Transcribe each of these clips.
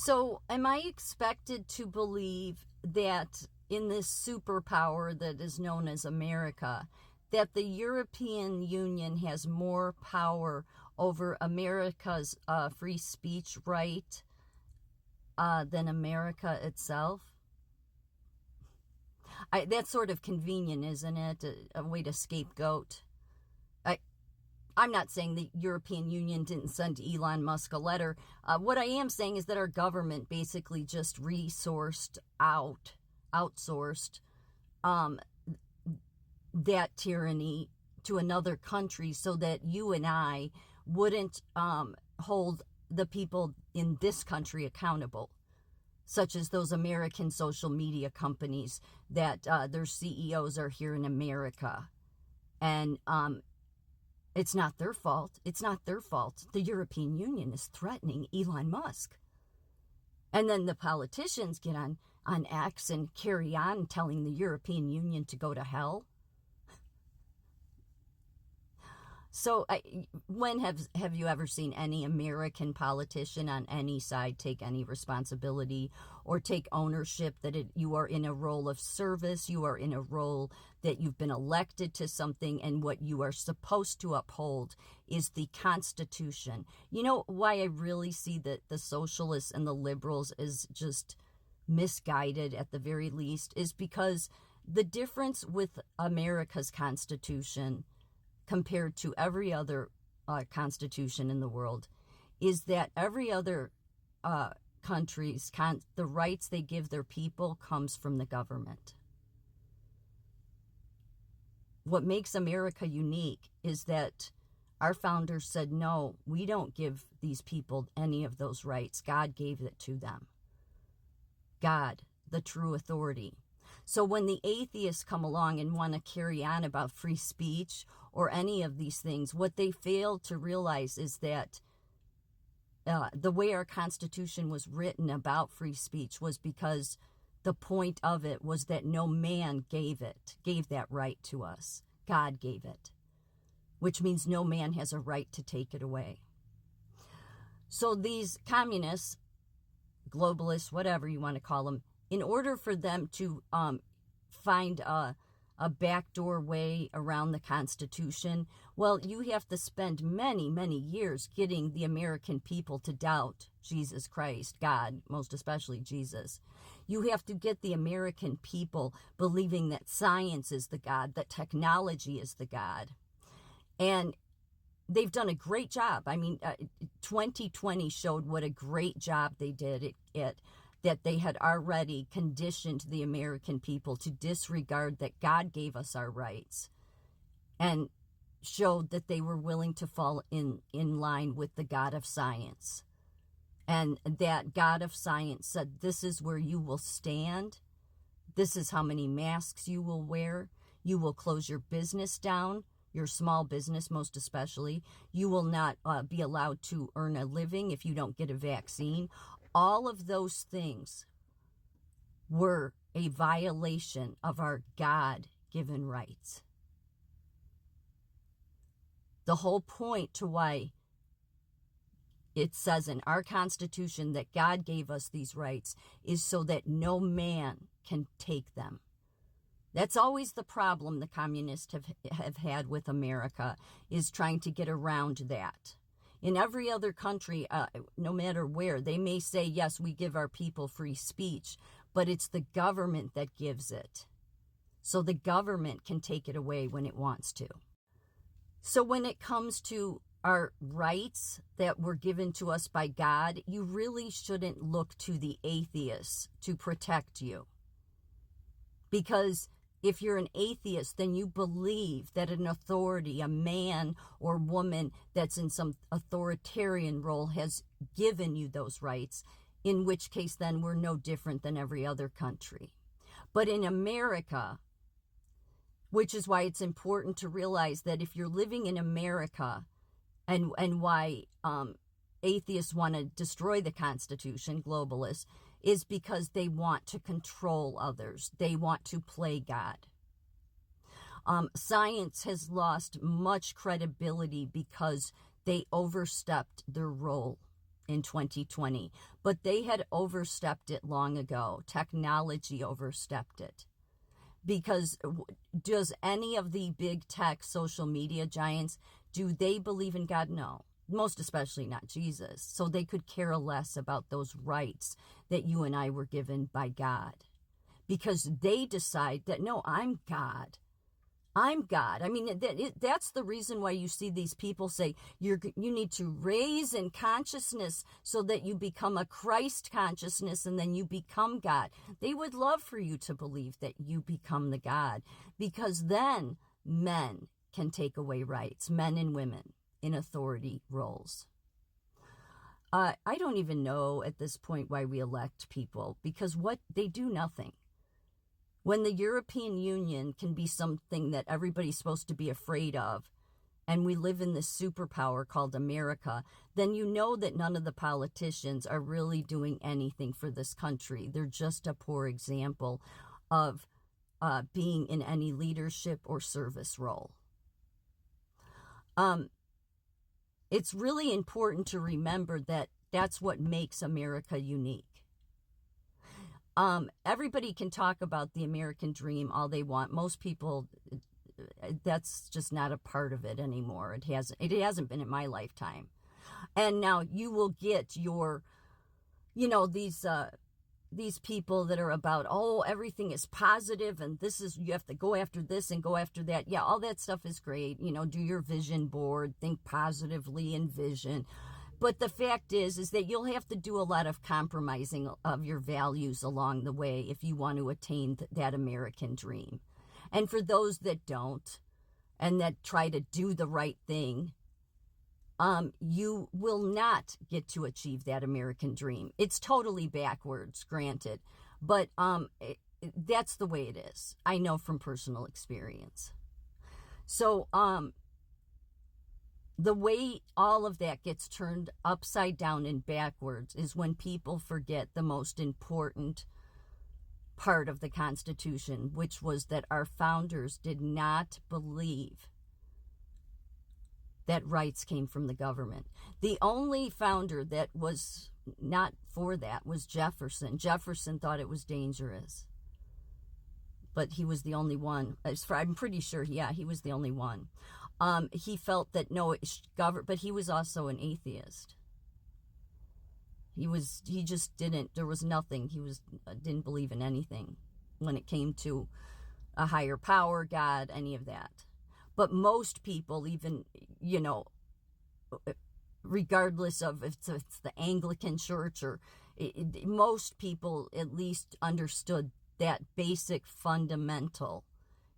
So, am I expected to believe that in this superpower that is known as America, that the European Union has more power over America's free speech right than America itself? That's sort of convenient, isn't it? A way to scapegoat. I'm not saying the European Union didn't send Elon Musk a letter. What I am saying is that our government basically just outsourced that tyranny to another country so that you and I wouldn't hold the people in this country accountable, such as those American social media companies that their CEOs are here in America. And it's not their fault. It's not their fault. The European Union is threatening Elon Musk. And then the politicians get on X and carry on telling the European Union to go to hell. So when have you ever seen any American politician on any side take any responsibility or take ownership that you are in a role of service, you are in a role that you've been elected to something, and what you are supposed to uphold is the Constitution? You know why I really see that the socialists and the liberals is just misguided at the very least is because the difference with America's Constitution compared to every other constitution in the world is that every other country's the rights they give their people comes from the government. What makes America unique is that our founders said, no, we don't give these people any of those rights. God gave it to them. God, the true authority. So when the atheists come along and want to carry on about free speech or any of these things, what they fail to realize is that the way our Constitution was written about free speech was because the point of it was that no man gave that right to us. God gave it, which means no man has a right to take it away. So these communists, globalists, whatever you want to call them, in order for them to find a backdoor way around the Constitution, well, you have to spend many, many years getting the American people to doubt Jesus Christ, God, most especially Jesus. You have to get the American people believing that science is the God, that technology is the God. And they've done a great job. I mean, 2020 showed what a great job they did at that they had already conditioned the American people to disregard that God gave us our rights and showed that they were willing to fall in line with the God of science. And that God of science said, this is where you will stand. This is how many masks you will wear. You will close your business down, your small business most especially. You will not be allowed to earn a living if you don't get a vaccine. All of those things were a violation of our God-given rights. The whole point to why it says in our Constitution that God gave us these rights is so that no man can take them. That's always the problem the communists have had with America, is trying to get around that. In every other country, no matter where, they may say, yes, we give our people free speech, but it's the government that gives it. So the government can take it away when it wants to. So when it comes to our rights that were given to us by God, you really shouldn't look to the atheists to protect you. Because if you're an atheist, then you believe that an authority, a man or woman that's in some authoritarian role has given you those rights, in which case then we're no different than every other country. But in America, which is why it's important to realize that if you're living in America and why atheists want to destroy the Constitution, globalists, is because they want to control others. They want to play God. Science has lost much credibility because they overstepped their role in 2020, but they had overstepped it long ago. Technology overstepped it. Because does any of the big tech social media giants, do they believe in God? No. Most especially not Jesus. So they could care less about those rights that you and I were given by God. Because they decide that, no, I'm God. I'm God. I mean, that's the reason why you see these people say you need to raise in consciousness so that you become a Christ consciousness and then you become God. They would love for you to believe that you become the God, because then men can take away rights, men and women in authority roles. I don't even know at this point why we elect people, because what they do, nothing. When the European Union can be something that everybody's supposed to be afraid of, and we live in this superpower called America, then you know that none of the politicians are really doing anything for this country. They're just a poor example of being in any leadership or service role. It's really important to remember that that's what makes America unique. Everybody can talk about the American dream all they want. Most people, that's just not a part of it anymore. It hasn't been in my lifetime. And now you will get your, these people that are about, oh, everything is positive and you have to go after this and go after that. Yeah, all that stuff is great. Do your vision board, think positively, envision. But the fact is that you'll have to do a lot of compromising of your values along the way if you want to attain that American dream. And for those that don't and that try to do the right thing, you will not get to achieve that American dream. It's totally backwards, granted, but that's the way it is. I know from personal experience. So, the way all of that gets turned upside down and backwards is when people forget the most important part of the Constitution, which was that our founders did not believe that rights came from the government. The only founder that was not for that was Jefferson. Jefferson thought it was dangerous. But he was the only one. I'm pretty sure, he was the only one. He felt that no, it should govern, but he was also an atheist. He just didn't, there was nothing. He didn't believe in anything when it came to a higher power, God, any of that. But most people, even, regardless of if it's the Anglican Church or most people at least understood that basic fundamental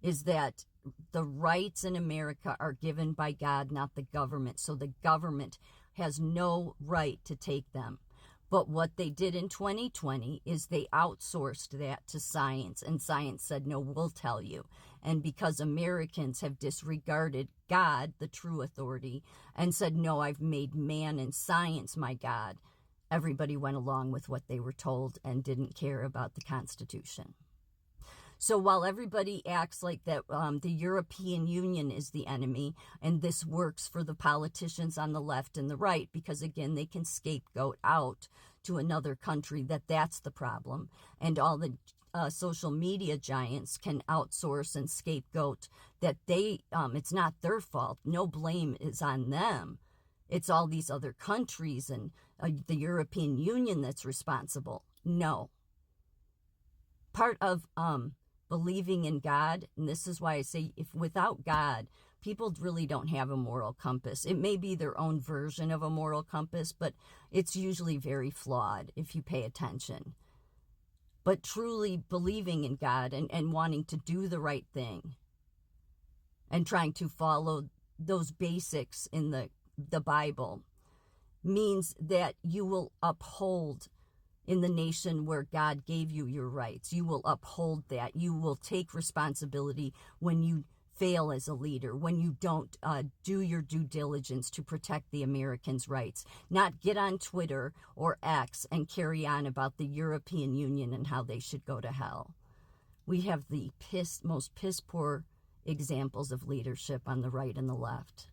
is that the rights in America are given by God, not the government. So the government has no right to take them. But what they did in 2020 is they outsourced that to science, and science said, no, we'll tell you. And because Americans have disregarded God, the true authority, and said, no, I've made man and science my God, everybody went along with what they were told and didn't care about the Constitution. So while everybody acts like that the European Union is the enemy, and this works for the politicians on the left and the right, because, again, they can scapegoat out to another country that's the problem, and all the social media giants can outsource and scapegoat that it's not their fault. No blame is on them. It's all these other countries and the European Union that's responsible. No. Part of believing in God, and this is why I say, if without God, people really don't have a moral compass. It may be their own version of a moral compass, but it's usually very flawed if you pay attention. But truly believing in God and wanting to do the right thing and trying to follow those basics in the Bible means that you will uphold in the nation where God gave you your rights. You will uphold that. You will take responsibility when you fail as a leader, when you don't do your due diligence to protect the Americans' rights. Not get on Twitter or X and carry on about the European Union and how they should go to hell. We have the most piss-poor examples of leadership on the right and the left.